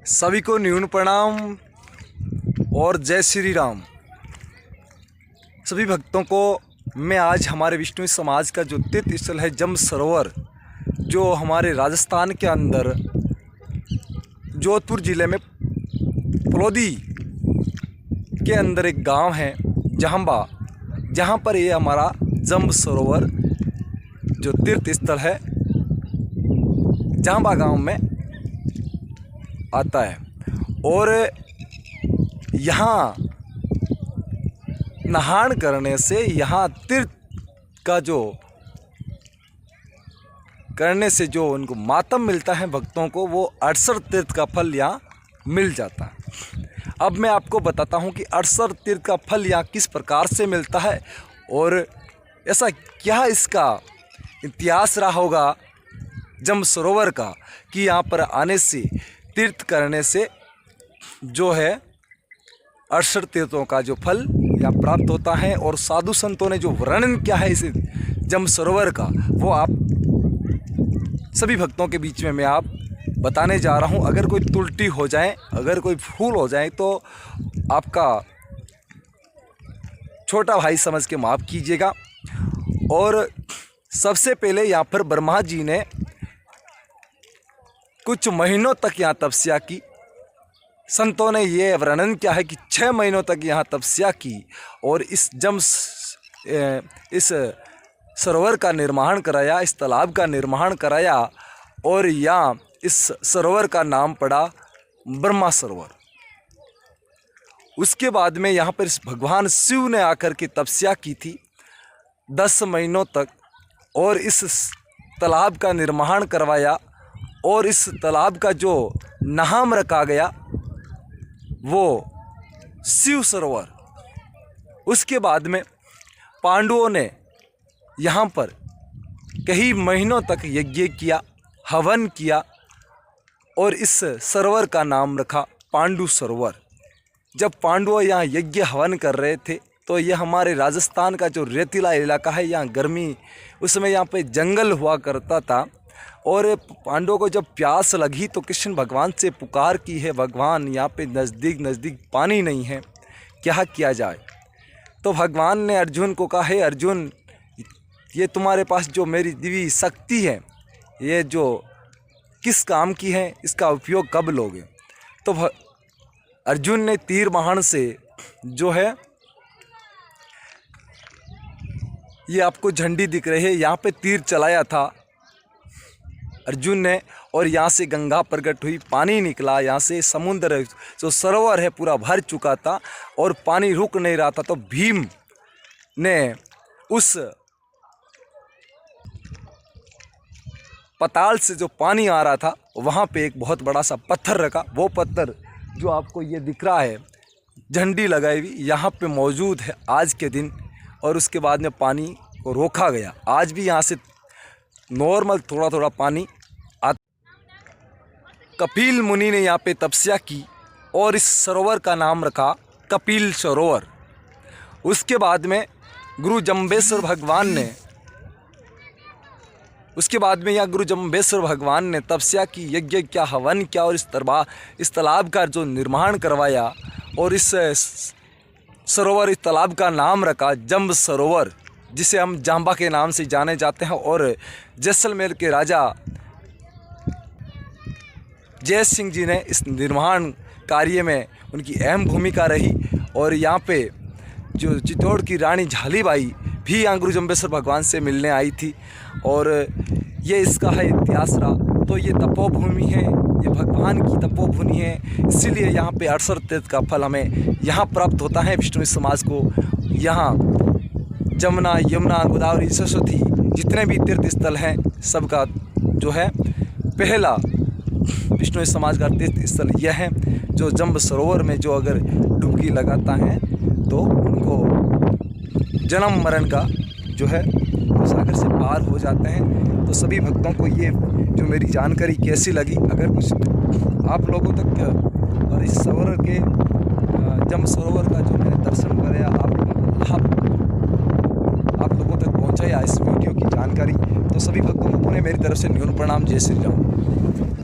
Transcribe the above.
सभी को न्यून प्रणाम और जय श्री राम। सभी भक्तों को मैं आज हमारे विष्णु समाज का जो तीर्थ स्थल है जम सरोवर, जो हमारे राजस्थान के अंदर जोधपुर ज़िले में फलोदी के अंदर एक गांव है जहांबा, जहां पर ये हमारा जम सरोवर जो तीर्थ स्थल है जहांबा गांव में आता है। और यहाँ नहान करने से, यहाँ तीर्थ का जो करने से जो उनको मातम मिलता है भक्तों को, वो 68 तीर्थ का फल यहाँ मिल जाता है। अब मैं आपको बताता हूँ कि 68 तीर्थ का फल यहाँ किस प्रकार से मिलता है और ऐसा क्या इसका इतिहास रहा होगा जम सरोवर का कि यहाँ पर आने से, तीर्थ करने से जो है 68 तीर्थों का जो फल यहाँ प्राप्त होता है। और साधु संतों ने जो वर्णन किया है इस जम सरोवर का, वो आप सभी भक्तों के बीच में मैं आप बताने जा रहा हूँ। अगर कोई त्रुटि हो जाए, अगर कोई भूल हो जाए तो आपका छोटा भाई समझ के माफ़ कीजिएगा। और सबसे पहले यहाँ पर ब्रह्मा जी ने कुछ महीनों तक यहाँ तपस्या की। संतों ने ये वर्णन किया है कि 6 महीनों तक यहाँ तपस्या की और इस सरोवर का निर्माण कराया, इस तालाब का निर्माण कराया और यहाँ इस सरोवर का नाम पड़ा ब्रह्मा सरोवर। उसके बाद में यहाँ पर भगवान शिव ने आकर के तपस्या की थी 10 महीनों तक और इस तालाब का निर्माण करवाया और इस तालाब का जो नाम रखा गया वो शिव सरोवर। उसके बाद में पांडवों ने यहाँ पर कई महीनों तक यज्ञ किया, हवन किया और इस सरोवर का नाम रखा पांडु सरोवर। जब पांडव यहाँ यज्ञ हवन कर रहे थे तो ये हमारे राजस्थान का जो रेतीला इलाका है, यहाँ गर्मी, उसमें यहाँ पे जंगल हुआ करता था। और पांडवों को जब प्यास लगी तो कृष्ण भगवान से पुकार की है, भगवान यहाँ पे नज़दीक पानी नहीं है, क्या किया जाए। तो भगवान ने अर्जुन को कहा, है अर्जुन, ये तुम्हारे पास जो मेरी दिव्य शक्ति है, ये जो किस काम की है, इसका उपयोग कब लोगे। तो अर्जुन ने तीर बाण से जो है, ये आपको झंडी दिख रही है, यहाँ पे तीर चलाया था अर्जुन ने और यहाँ से गंगा प्रकट हुई, पानी निकला, यहाँ से समुद्र जो सरोवर है पूरा भर चुका था और पानी रुक नहीं रहा था। तो भीम ने उस पताल से जो पानी आ रहा था वहाँ पे एक बहुत बड़ा सा पत्थर रखा। वो पत्थर जो आपको ये दिख रहा है झंडी लगाई हुई, यहाँ पे मौजूद है आज के दिन। और उसके बाद में पानी को रोका गया। आज भी यहाँ से नॉर्मल थोड़ा थोड़ा पानी आता। कपिल मुनि ने यहाँ पे तपस्या की और इस सरोवर का नाम रखा कपिल सरोवर। उसके बाद में गुरु जम्बेश्वर भगवान ने तपस्या की, यज्ञ किया, हवन किया और इस तालाब का जो निर्माण करवाया और इस तालाब का नाम रखा जम सरोवर, जिसे हम जांबा के नाम से जाने जाते हैं। और जैसलमेर के राजा जय सिंह जी ने इस निर्माण कार्य में उनकी अहम भूमिका रही। और यहाँ पे जो चित्तौड़ की रानी झालीबाई भी यहाँ गुरु जम्बेश्वर भगवान से मिलने आई थी और ये इसका है इतिहास रहा। तो ये तपोभूमि है, ये भगवान की तपोभूमि है, इसीलिए यहाँ पे 68 तीर्थ का फल हमें यहाँ प्राप्त होता है। विष्णु समाज को यहाँ जमुना, यमुना, गोदावरी, सरस्वती जितने भी तीर्थ स्थल हैं, सबका जो है पहला विष्णु समाज का तीर्थ स्थल यह है। जो जम सरोवर में जो अगर डुबकी लगाता है तो उनको जन्म मरण का जो है सागर से पार हो जाते हैं। तो सभी भक्तों को ये जो मेरी जानकारी कैसी लगी, अगर कुछ आप लोगों तक और इस सरोवर के जम सरोवर का जो मैंने दर्शन कराया, आप लोगों तक पहुंचाया इस वीडियो की जानकारी, तो सभी भक्तों को पुनः मेरी तरफ से न्यून प्रणाम, जय श्री राम।